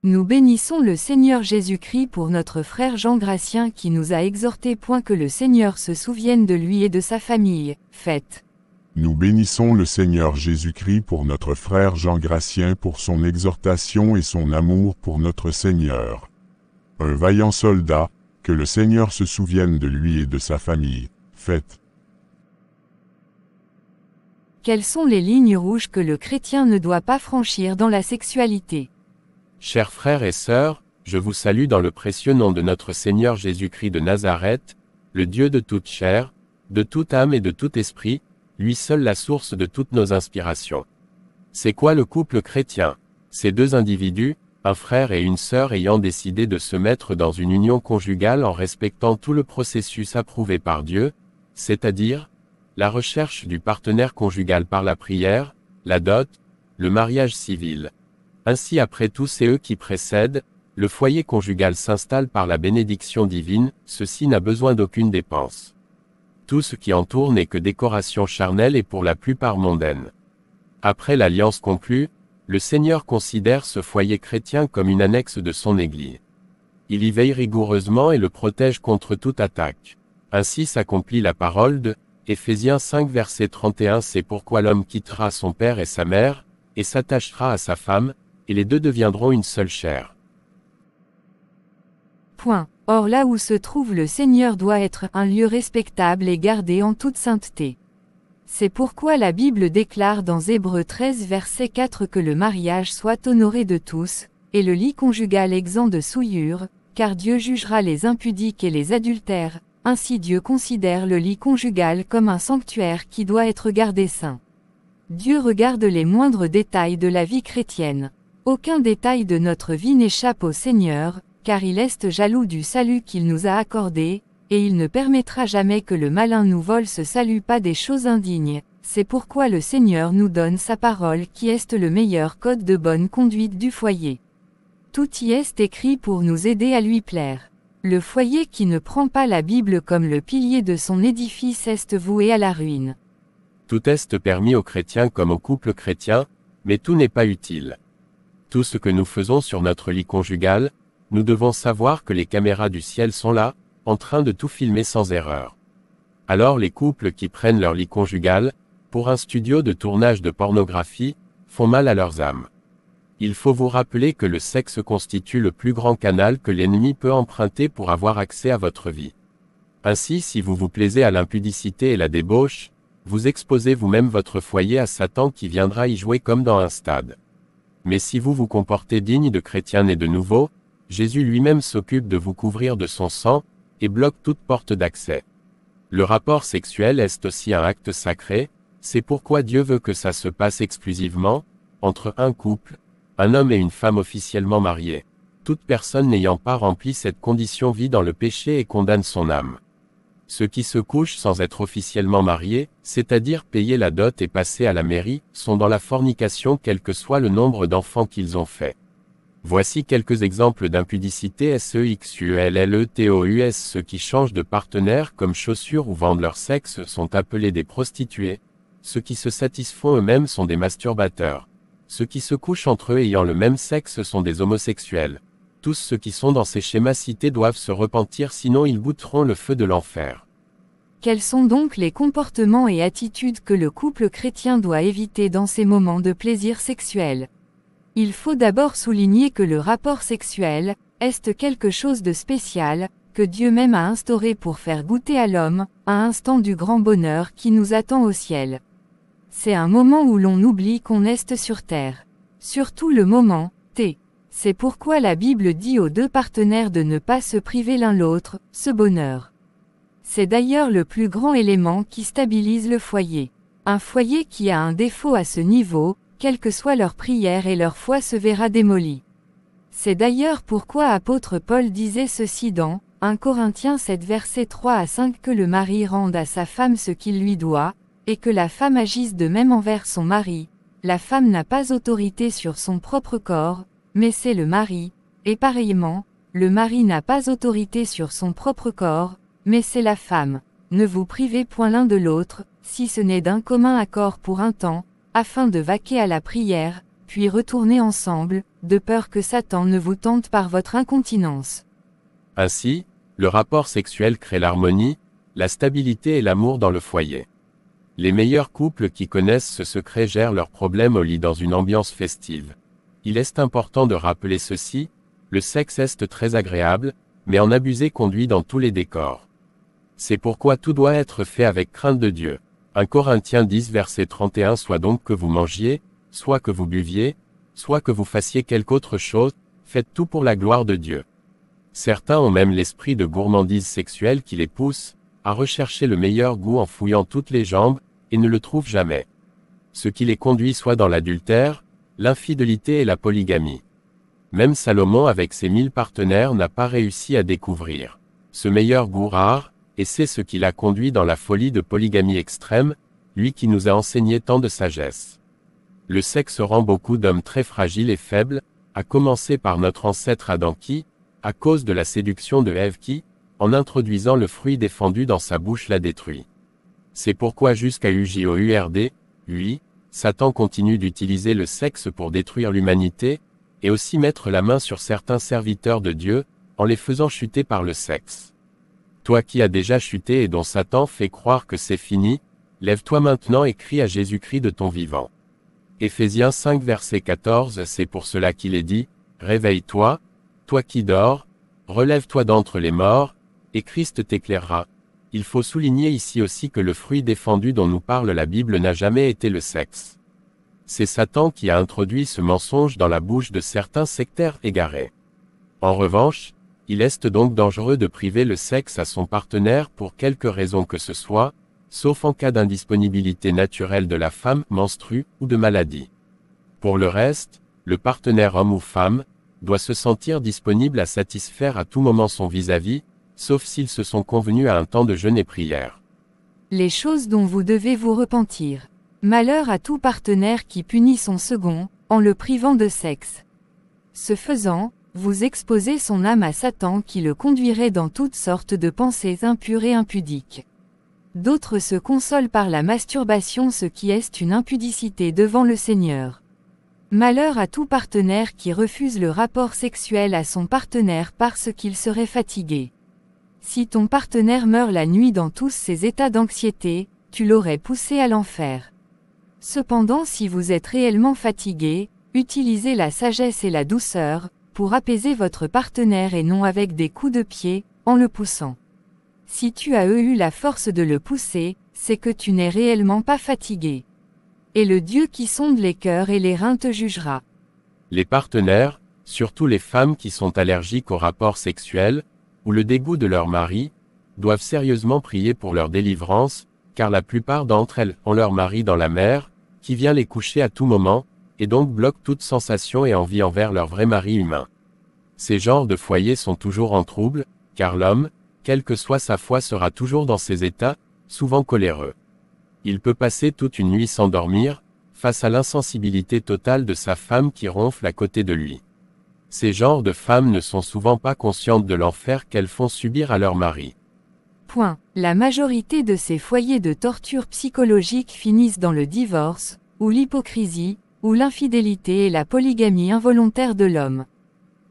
Nous bénissons le Seigneur Jésus-Christ pour notre frère Jean Gratien qui nous a exhortés point que le Seigneur se souvienne de lui et de sa famille. Faites. Nous bénissons le Seigneur Jésus-Christ pour notre frère Jean Gratien pour son exhortation et son amour pour notre Seigneur. Un vaillant soldat, que le Seigneur se souvienne de lui et de sa famille. Faites. Quelles sont les lignes rouges que le chrétien ne doit pas franchir dans la sexualité? Chers frères et sœurs, je vous salue dans le précieux nom de notre Seigneur Jésus-Christ de Nazareth, le Dieu de toute chair, de toute âme et de tout esprit, lui seul la source de toutes nos inspirations. C'est quoi le couple chrétien? C'est deux individus, un frère et une sœur ayant décidé de se mettre dans une union conjugale en respectant tout le processus approuvé par Dieu, c'est-à-dire la recherche du partenaire conjugal par la prière, la dot, le mariage civil. Ainsi après tous ces qui précèdent, le foyer conjugal s'installe par la bénédiction divine, ceci n'a besoin d'aucune dépense. Tout ce qui entoure n'est que décoration charnelle et pour la plupart mondaine. Après l'alliance conclue, le Seigneur considère ce foyer chrétien comme une annexe de son Église. Il y veille rigoureusement et le protège contre toute attaque. Ainsi s'accomplit la parole de Éphésiens 5 verset 31. C'est pourquoi l'homme quittera son père et sa mère, et s'attachera à sa femme, et les deux deviendront une seule chair. Point. Or là où se trouve le Seigneur doit être un lieu respectable et gardé en toute sainteté. C'est pourquoi la Bible déclare dans Hébreux 13 verset 4 que le mariage soit honoré de tous, et le lit conjugal exempt de souillure, car Dieu jugera les impudiques et les adultères, ainsi Dieu considère le lit conjugal comme un sanctuaire qui doit être gardé saint. Dieu regarde les moindres détails de la vie chrétienne. Aucun détail de notre vie n'échappe au Seigneur, car il est jaloux du salut qu'il nous a accordé, et il ne permettra jamais que le malin nous vole ce salut pas des choses indignes. C'est pourquoi le Seigneur nous donne sa parole qui est le meilleur code de bonne conduite du foyer. Tout y est écrit pour nous aider à lui plaire. Le foyer qui ne prend pas la Bible comme le pilier de son édifice est voué à la ruine. Tout est permis aux chrétiens comme aux couples chrétiens, mais tout n'est pas utile. Tout ce que nous faisons sur notre lit conjugal, nous devons savoir que les caméras du ciel sont là, en train de tout filmer sans erreur. Alors les couples qui prennent leur lit conjugal, pour un studio de tournage de pornographie, font mal à leurs âmes. Il faut vous rappeler que le sexe constitue le plus grand canal que l'ennemi peut emprunter pour avoir accès à votre vie. Ainsi si vous vous plaisez à l'impudicité et la débauche, vous exposez vous-même votre foyer à Satan qui viendra y jouer comme dans un stade. Mais si vous vous comportez digne de chrétiens nés de nouveau, Jésus lui-même s'occupe de vous couvrir de son sang, et bloque toute porte d'accès. Le rapport sexuel est aussi un acte sacré, c'est pourquoi Dieu veut que ça se passe exclusivement, entre un couple, un homme et une femme officiellement mariés. Toute personne n'ayant pas rempli cette condition vit dans le péché et condamne son âme. Ceux qui se couchent sans être officiellement mariés, c'est-à-dire payer la dot et passer à la mairie, sont dans la fornication quel que soit le nombre d'enfants qu'ils ont fait. Voici quelques exemples d'impudicité sexuelletous. Ceux qui changent de partenaire comme chaussures ou vendent leur sexe sont appelés des prostituées. Ceux qui se satisfont eux-mêmes sont des masturbateurs. Ceux qui se couchent entre eux ayant le même sexe sont des homosexuels. Tous ceux qui sont dans ces schémas cités doivent se repentir sinon ils goûteront le feu de l'enfer. Quels sont donc les comportements et attitudes que le couple chrétien doit éviter dans ces moments de plaisir sexuel? Il faut d'abord souligner que le rapport sexuel est quelque chose de spécial, que Dieu même a instauré pour faire goûter à l'homme, un instant du grand bonheur qui nous attend au ciel. C'est un moment où l'on oublie qu'on est sur terre. Surtout le moment, T. C'est pourquoi la Bible dit aux deux partenaires de ne pas se priver l'un l'autre, ce bonheur. C'est d'ailleurs le plus grand élément qui stabilise le foyer. Un foyer qui a un défaut à ce niveau, quelle que soit leur prière et leur foi se verra démolie. C'est d'ailleurs pourquoi apôtre Paul disait ceci dans 1 Corinthiens 7 versets 3 à 5 que le mari rende à sa femme ce qu'il lui doit, et que la femme agisse de même envers son mari. La femme n'a pas autorité sur son propre corps, mais c'est le mari, et pareillement, le mari n'a pas autorité sur son propre corps, mais c'est la femme. Ne vous privez point l'un de l'autre, si ce n'est d'un commun accord pour un temps, afin de vaquer à la prière, puis retournez ensemble, de peur que Satan ne vous tente par votre incontinence. Ainsi, le rapport sexuel crée l'harmonie, la stabilité et l'amour dans le foyer. Les meilleurs couples qui connaissent ce secret gèrent leurs problèmes au lit dans une ambiance festive. Il est important de rappeler ceci, le sexe est très agréable, mais en abuser conduit dans tous les décors. C'est pourquoi tout doit être fait avec crainte de Dieu. 1 Corinthiens 10 verset 31 Soit donc que vous mangiez, soit que vous buviez, soit que vous fassiez quelque autre chose, faites tout pour la gloire de Dieu. Certains ont même l'esprit de gourmandise sexuelle qui les pousse à rechercher le meilleur goût en fouillant toutes les jambes, et ne le trouvent jamais. Ce qui les conduit soit dans l'adultère, l'infidélité et la polygamie. Même Salomon avec ses 1000 partenaires n'a pas réussi à découvrir ce meilleur goût rare, et c'est ce qui l'a conduit dans la folie de polygamie extrême, lui qui nous a enseigné tant de sagesse. Le sexe rend beaucoup d'hommes très fragiles et faibles, à commencer par notre ancêtre Adam qui, à cause de la séduction de Ève qui, en introduisant le fruit défendu dans sa bouche l'a détruit. C'est pourquoi jusqu'à UJOURD, oui, Satan continue d'utiliser le sexe pour détruire l'humanité, et aussi mettre la main sur certains serviteurs de Dieu, en les faisant chuter par le sexe. Toi qui as déjà chuté et dont Satan fait croire que c'est fini, lève-toi maintenant et crie à Jésus-Christ de ton vivant. Éphésiens 5 verset 14 C'est pour cela qu'il est dit, réveille-toi, toi qui dors, relève-toi d'entre les morts, et Christ t'éclairera. Il faut souligner ici aussi que le fruit défendu dont nous parle la Bible n'a jamais été le sexe. C'est Satan qui a introduit ce mensonge dans la bouche de certains sectaires égarés. En revanche, il est donc dangereux de priver le sexe à son partenaire pour quelque raison que ce soit, sauf en cas d'indisponibilité naturelle de la femme, menstrue, ou de maladie. Pour le reste, le partenaire homme ou femme, doit se sentir disponible à satisfaire à tout moment son vis-à-vis, sauf s'ils se sont convenus à un temps de jeûne et prière. Les choses dont vous devez vous repentir. Malheur à tout partenaire qui punit son second, en le privant de sexe. Ce faisant, vous exposez son âme à Satan qui le conduirait dans toutes sortes de pensées impures et impudiques. D'autres se consolent par la masturbation, ce qui est une impudicité devant le Seigneur. Malheur à tout partenaire qui refuse le rapport sexuel à son partenaire parce qu'il serait fatigué. Si ton partenaire meurt la nuit dans tous ces états d'anxiété, tu l'aurais poussé à l'enfer. Cependant, si vous êtes réellement fatigué, utilisez la sagesse et la douceur, pour apaiser votre partenaire et non avec des coups de pied, en le poussant. Si tu as eu la force de le pousser, c'est que tu n'es réellement pas fatigué. Et le Dieu qui sonde les cœurs et les reins te jugera. Les partenaires, surtout les femmes qui sont allergiques aux rapports sexuels, ou le dégoût de leur mari, doivent sérieusement prier pour leur délivrance, car la plupart d'entre elles ont leur mari dans la mer, qui vient les coucher à tout moment, et donc bloque toute sensation et envie envers leur vrai mari humain. Ces genres de foyers sont toujours en trouble, car l'homme, quelle que soit sa foi, sera toujours dans ces états, souvent coléreux. Il peut passer toute une nuit sans dormir, face à l'insensibilité totale de sa femme qui ronfle à côté de lui. Ces genres de femmes ne sont souvent pas conscientes de l'enfer qu'elles font subir à leur mari. Point. La majorité de ces foyers de torture psychologique finissent dans le divorce, ou l'hypocrisie, ou l'infidélité et la polygamie involontaire de l'homme.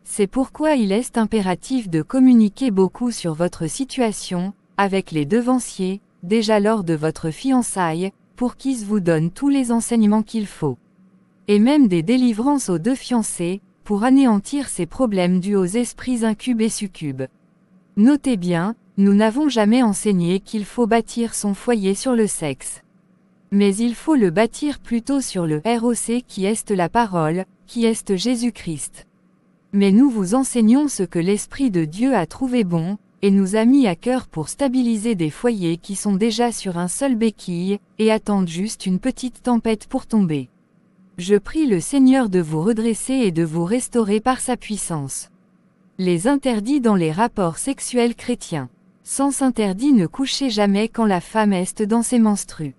C'est pourquoi il est impératif de communiquer beaucoup sur votre situation, avec les devanciers, déjà lors de votre fiançailles, pour qu'ils vous donnent tous les enseignements qu'il faut. Et même des délivrances aux deux fiancés, pour anéantir ces problèmes dus aux esprits incubes et succubes. Notez bien, nous n'avons jamais enseigné qu'il faut bâtir son foyer sur le sexe. Mais il faut le bâtir plutôt sur le ROC qui est la parole, qui est Jésus-Christ. Mais nous vous enseignons ce que l'Esprit de Dieu a trouvé bon, et nous a mis à cœur pour stabiliser des foyers qui sont déjà sur un seul béquille, et attendent juste une petite tempête pour tomber. Je prie le Seigneur de vous redresser et de vous restaurer par sa puissance. Les interdits dans les rapports sexuels chrétiens. Sens interdit: ne couchez jamais quand la femme est dans ses menstrues.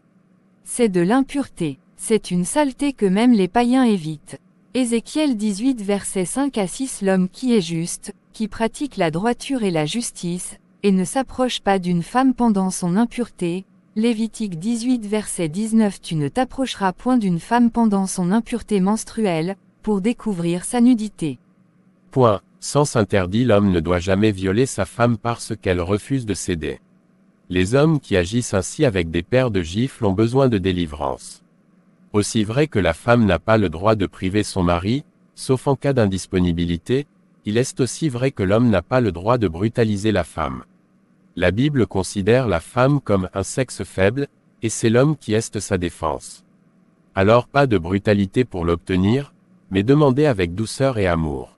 C'est de l'impureté, c'est une saleté que même les païens évitent. Ézéchiel 18 versets 5 à 6 L'homme qui est juste, qui pratique la droiture et la justice, et ne s'approche pas d'une femme pendant son impureté, Lévitique 18 verset 19. Tu ne t'approcheras point d'une femme pendant son impureté menstruelle, pour découvrir sa nudité. Point. Sens interdit. L'homme ne doit jamais violer sa femme parce qu'elle refuse de céder. Les hommes qui agissent ainsi avec des paires de gifles ont besoin de délivrance. Aussi vrai que la femme n'a pas le droit de priver son mari, sauf en cas d'indisponibilité, il est aussi vrai que l'homme n'a pas le droit de brutaliser la femme. La Bible considère la femme comme un sexe faible, et c'est l'homme qui est sa défense. Alors pas de brutalité pour l'obtenir, mais demandez avec douceur et amour.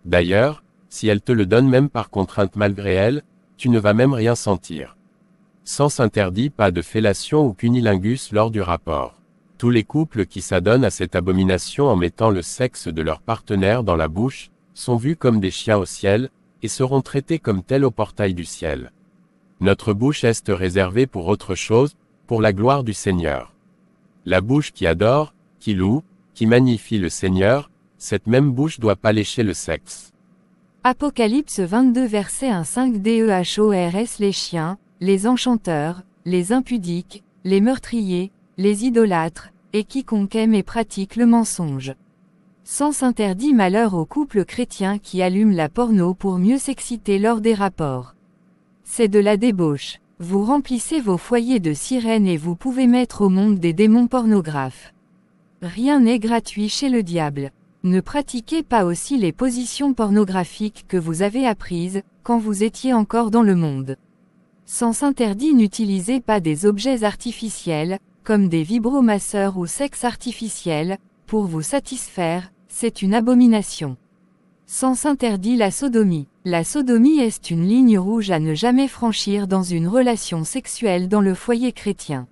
D'ailleurs, si elle te le donne même par contrainte malgré elle, tu ne vas même rien sentir. Sens interdit. Pas de fellation ou cunilingus lors du rapport. Tous les couples qui s'adonnent à cette abomination en mettant le sexe de leur partenaire dans la bouche, sont vus comme des chiens au ciel, et seront traités comme tels au portail du ciel. Notre bouche est réservée pour autre chose, pour la gloire du Seigneur. La bouche qui adore, qui loue, qui magnifie le Seigneur, cette même bouche doit pas lécher le sexe. Apocalypse 22 verset 1 5 DEHORS. Les chiens, les enchanteurs, les impudiques, les meurtriers, les idolâtres, et quiconque aime et pratique le mensonge. Sens interdit. Malheur aux couples chrétiens qui allument la porno pour mieux s'exciter lors des rapports. C'est de la débauche. Vous remplissez vos foyers de sirènes et vous pouvez mettre au monde des démons pornographes. Rien n'est gratuit chez le diable. Ne pratiquez pas aussi les positions pornographiques que vous avez apprises, quand vous étiez encore dans le monde. Sens interdit. N'utilisez pas des objets artificiels, comme des vibromasseurs ou sexe artificiel, pour vous satisfaire, c'est une abomination. Sens interdit. La sodomie. La sodomie est une ligne rouge à ne jamais franchir dans une relation sexuelle dans le foyer chrétien.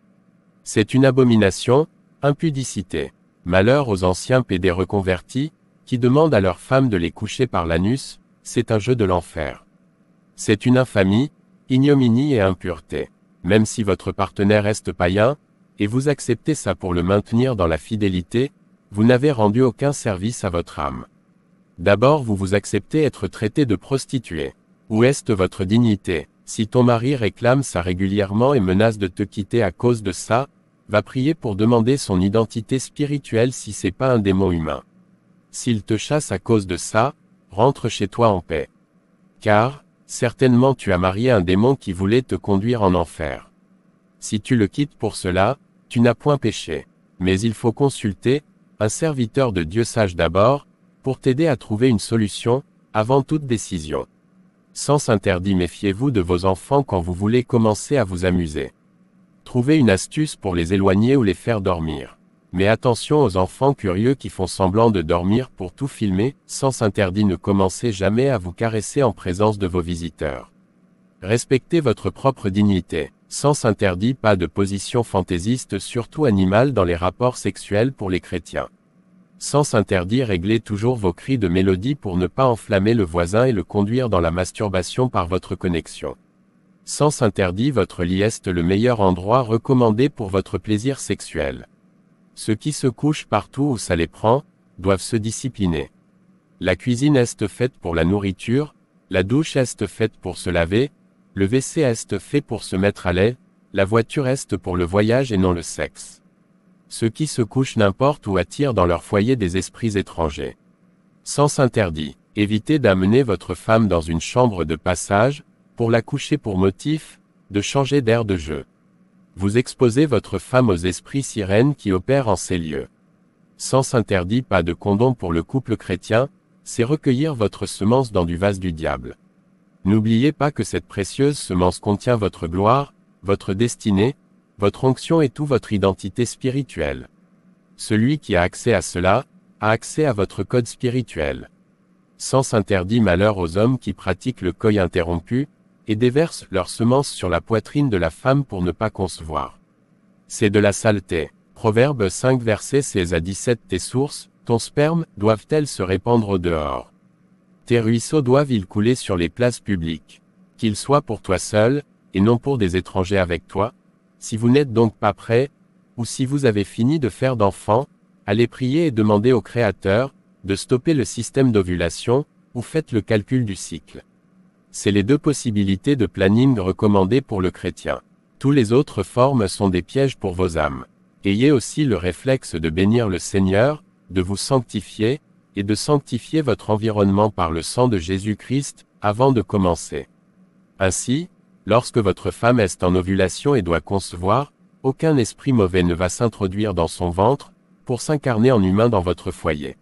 C'est une abomination, impudicité. Malheur aux anciens pédés reconvertis, qui demandent à leurs femmes de les coucher par l'anus, c'est un jeu de l'enfer. C'est une infamie, ignominie et impureté. Même si votre partenaire est païen, et vous acceptez ça pour le maintenir dans la fidélité, vous n'avez rendu aucun service à votre âme. D'abord vous acceptez être traité de prostituée. Où est votre dignité? Si ton mari réclame ça régulièrement et menace de te quitter à cause de ça, va prier pour demander son identité spirituelle si c'est pas un démon humain. S'il te chasse à cause de ça, rentre chez toi en paix. Car, certainement tu as marié un démon qui voulait te conduire en enfer. Si tu le quittes pour cela, tu n'as point péché. Mais il faut consulter un serviteur de Dieu sage d'abord, pour t'aider à trouver une solution, avant toute décision. Sens interdit. Méfiez-vous de vos enfants quand vous voulez commencer à vous amuser. Trouvez une astuce pour les éloigner ou les faire dormir. Mais attention aux enfants curieux qui font semblant de dormir pour tout filmer. Sens interdit. Ne commencez jamais à vous caresser en présence de vos visiteurs. Respectez votre propre dignité. Sens interdit. Pas de position fantaisiste surtout animale dans les rapports sexuels pour les chrétiens. Sens interdit. Réglez toujours vos cris de mélodie pour ne pas enflammer le voisin et le conduire dans la masturbation par votre connexion. Sens interdit. Votre lit est le meilleur endroit recommandé pour votre plaisir sexuel. Ceux qui se couchent partout où ça les prend, doivent se discipliner. La cuisine est faite pour la nourriture, la douche est faite pour se laver, le WC est fait pour se mettre à l'aise, la voiture est pour le voyage et non le sexe. Ceux qui se couchent n'importe où attirent dans leur foyer des esprits étrangers. Sens interdit. Évitez d'amener votre femme dans une chambre de passage, pour la coucher pour motif, de changer d'air de jeu. Vous exposez votre femme aux esprits sirènes qui opèrent en ces lieux. Sens interdit. Pas de condom pour le couple chrétien, c'est recueillir votre semence dans du vase du diable. N'oubliez pas que cette précieuse semence contient votre gloire, votre destinée, votre onction et toute votre identité spirituelle. Celui qui a accès à cela, a accès à votre code spirituel. Sens interdit. Malheur aux hommes qui pratiquent le coït interrompu, et déversent leur semence sur la poitrine de la femme pour ne pas concevoir. C'est de la saleté. Proverbe 5 versets 16 à 17. Tes sources, ton sperme, doivent-elles se répandre au dehors? Tes ruisseaux doivent-ils couler sur les places publiques? Qu'ils soient pour toi seul, et non pour des étrangers avec toi? Si vous n'êtes donc pas prêt, ou si vous avez fini de faire d'enfants, allez prier et demandez au Créateur, de stopper le système d'ovulation, ou faites le calcul du cycle. C'est les deux possibilités de planning recommandées pour le chrétien. Tous les autres formes sont des pièges pour vos âmes. Ayez aussi le réflexe de bénir le Seigneur, de vous sanctifier, et de sanctifier votre environnement par le sang de Jésus-Christ, avant de commencer. Ainsi, lorsque votre femme est en ovulation et doit concevoir, aucun esprit mauvais ne va s'introduire dans son ventre, pour s'incarner en humain dans votre foyer.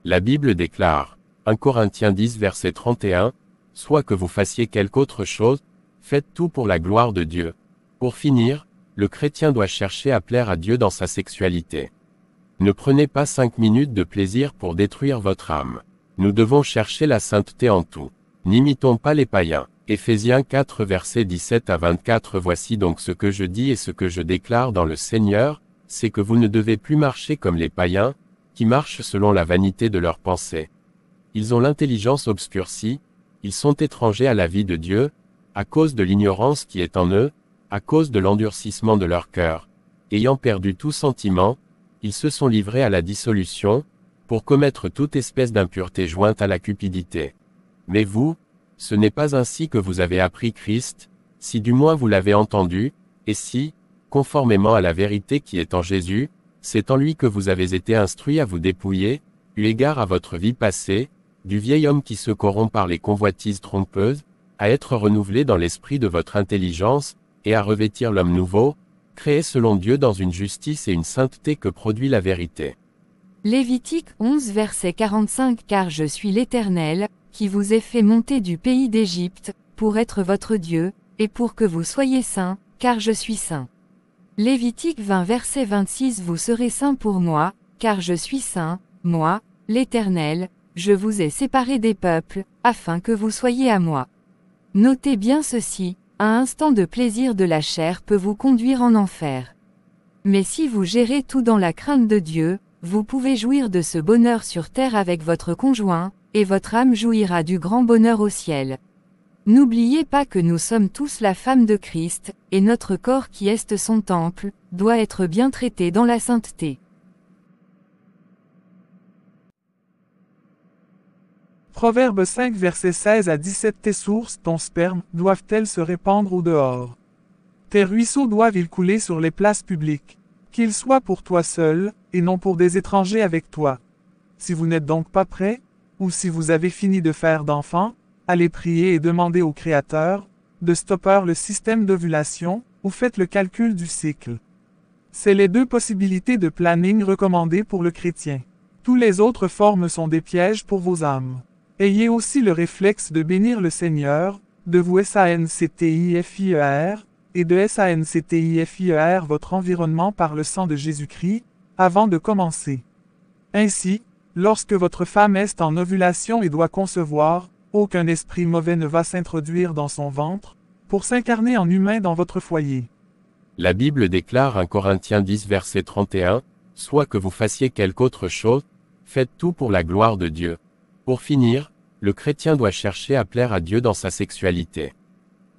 La Bible déclare, 1 Corinthiens 10 verset 31, « Soit que vous fassiez quelque autre chose, faites tout pour la gloire de Dieu. » Pour finir, le chrétien doit chercher à plaire à Dieu dans sa sexualité. Ne prenez pas 5 minutes de plaisir pour détruire votre âme. Nous devons chercher la sainteté en tout. N'imitons pas les païens. Éphésiens 4 versets 17 à 24. Voici donc ce que je dis et ce que je déclare dans le Seigneur, c'est que vous ne devez plus marcher comme les païens, qui marchent selon la vanité de leurs pensées. Ils ont l'intelligence obscurcie, ils sont étrangers à la vie de Dieu, à cause de l'ignorance qui est en eux, à cause de l'endurcissement de leur cœur. Ayant perdu tout sentiment, ils se sont livrés à la dissolution, pour commettre toute espèce d'impureté jointe à la cupidité. Mais vous, ce n'est pas ainsi que vous avez appris Christ, si du moins vous l'avez entendu, et si, conformément à la vérité qui est en Jésus, c'est en lui que vous avez été instruits à vous dépouiller, eu égard à votre vie passée, du vieil homme qui se corrompt par les convoitises trompeuses, à être renouvelé dans l'esprit de votre intelligence, et à revêtir l'homme nouveau, créé selon Dieu dans une justice et une sainteté que produit la vérité. Lévitique 11 verset 45 « Car je suis l'Éternel, qui vous ai fait monter du pays d'Égypte, pour être votre Dieu, et pour que vous soyez saints, car je suis saint. » Lévitique 20 verset 26 « Vous serez saints pour moi, car je suis saint, moi, l'Éternel, je vous ai séparés des peuples, afin que vous soyez à moi. » Notez bien ceci, un instant de plaisir de la chair peut vous conduire en enfer. Mais si vous gérez tout dans la crainte de Dieu, vous pouvez jouir de ce bonheur sur terre avec votre conjoint, et votre âme jouira du grand bonheur au ciel. N'oubliez pas que nous sommes tous la femme de Christ, et notre corps qui est son temple, doit être bien traité dans la sainteté. Proverbe 5 versets 16 à 17 Tes sources, ton sperme, doivent-elles se répandre au dehors? Tes ruisseaux doivent-ils couler sur les places publiques? Qu'ils soient pour toi seul, et non pour des étrangers avec toi. Si vous n'êtes donc pas prêt, ou si vous avez fini de faire d'enfants, allez prier et demandez au Créateur, de stopper le système d'ovulation, ou faites le calcul du cycle. C'est les deux possibilités de planning recommandées pour le chrétien. Toutes les autres formes sont des pièges pour vos âmes. Ayez aussi le réflexe de bénir le Seigneur, de vous sanctifier, et de sanctifier votre environnement par le sang de Jésus-Christ, avant de commencer. Ainsi, lorsque votre femme est en ovulation et doit concevoir, aucun esprit mauvais ne va s'introduire dans son ventre, pour s'incarner en humain dans votre foyer. La Bible déclare 1 Corinthiens 10 verset 31, « Soit que vous fassiez quelque autre chose, faites tout pour la gloire de Dieu. » Pour finir, le chrétien doit chercher à plaire à Dieu dans sa sexualité.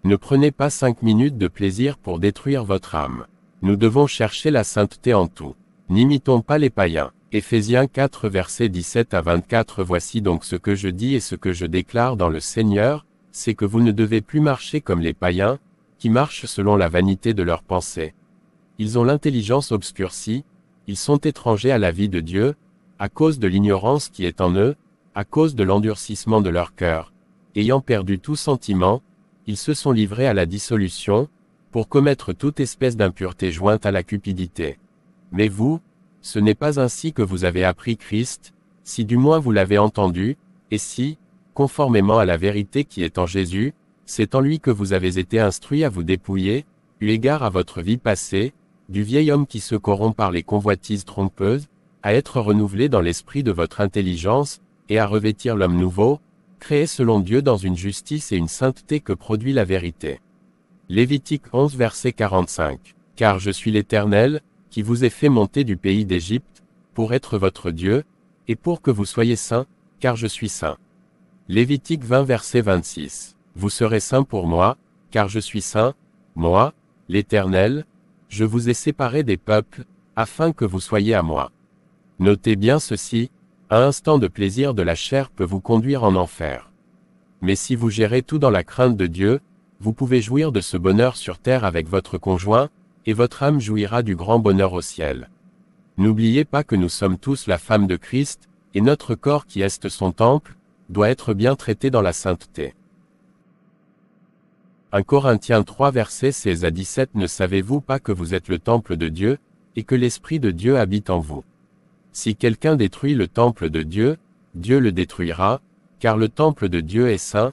Ne prenez pas 5 minutes de plaisir pour détruire votre âme. Nous devons chercher la sainteté en tout. N'imitons pas les païens. Éphésiens 4 versets 17 à 24 Voici donc ce que je dis et ce que je déclare dans le Seigneur, c'est que vous ne devez plus marcher comme les païens, qui marchent selon la vanité de leurs pensées. Ils ont l'intelligence obscurcie, ils sont étrangers à la vie de Dieu, à cause de l'ignorance qui est en eux, à cause de l'endurcissement de leur cœur. Ayant perdu tout sentiment, ils se sont livrés à la dissolution, pour commettre toute espèce d'impureté jointe à la cupidité. Mais vous, ce n'est pas ainsi que vous avez appris Christ, si du moins vous l'avez entendu, et si, conformément à la vérité qui est en Jésus, c'est en lui que vous avez été instruits à vous dépouiller, eu égard à votre vie passée, du vieil homme qui se corrompt par les convoitises trompeuses, à être renouvelé dans l'esprit de votre intelligence, et à revêtir l'homme nouveau, créé selon Dieu dans une justice et une sainteté que produit la vérité. Lévitique 11 verset 45. « Car je suis l'Éternel, qui vous ai fait monter du pays d'Égypte, pour être votre Dieu, et pour que vous soyez saints, car je suis saint. » Lévitique 20 verset 26. « Vous serez saints pour moi, car je suis saint, moi, l'Éternel, je vous ai séparés des peuples, afin que vous soyez à moi. » Notez bien ceci, un instant de plaisir de la chair peut vous conduire en enfer. Mais si vous gérez tout dans la crainte de Dieu, vous pouvez jouir de ce bonheur sur terre avec votre conjoint, et votre âme jouira du grand bonheur au ciel. N'oubliez pas que nous sommes tous la femme de Christ, et notre corps qui est son temple, doit être bien traité dans la sainteté. 1 Corinthiens 3 versets 16 à 17 Ne savez-vous pas que vous êtes le temple de Dieu, et que l'Esprit de Dieu habite en vous? Si quelqu'un détruit le temple de Dieu, Dieu le détruira, car le temple de Dieu est saint,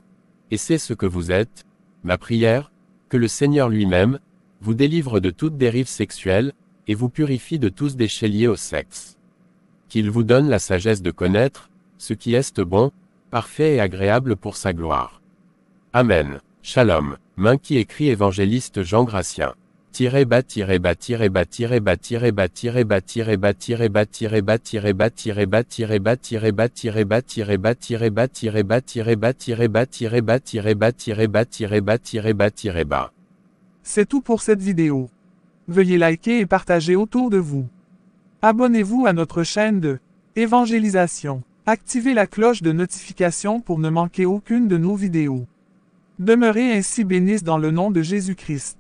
et c'est ce que vous êtes. Ma prière, que le Seigneur lui-même, vous délivre de toute dérive sexuelle, et vous purifie de tous déchets liés au sexe. Qu'il vous donne la sagesse de connaître, ce qui est bon, parfait et agréable pour sa gloire. Amen. Shalom. Main qui écrit évangéliste Jean Gratien. C'est tout pour cette vidéo. Veuillez liker et partager autour de vous. Abonnez-vous à notre chaîne de évangélisation. Activez la cloche de notification pour ne manquer aucune de nos vidéos. Demeurez ainsi bénis dans le nom de Jésus-Christ.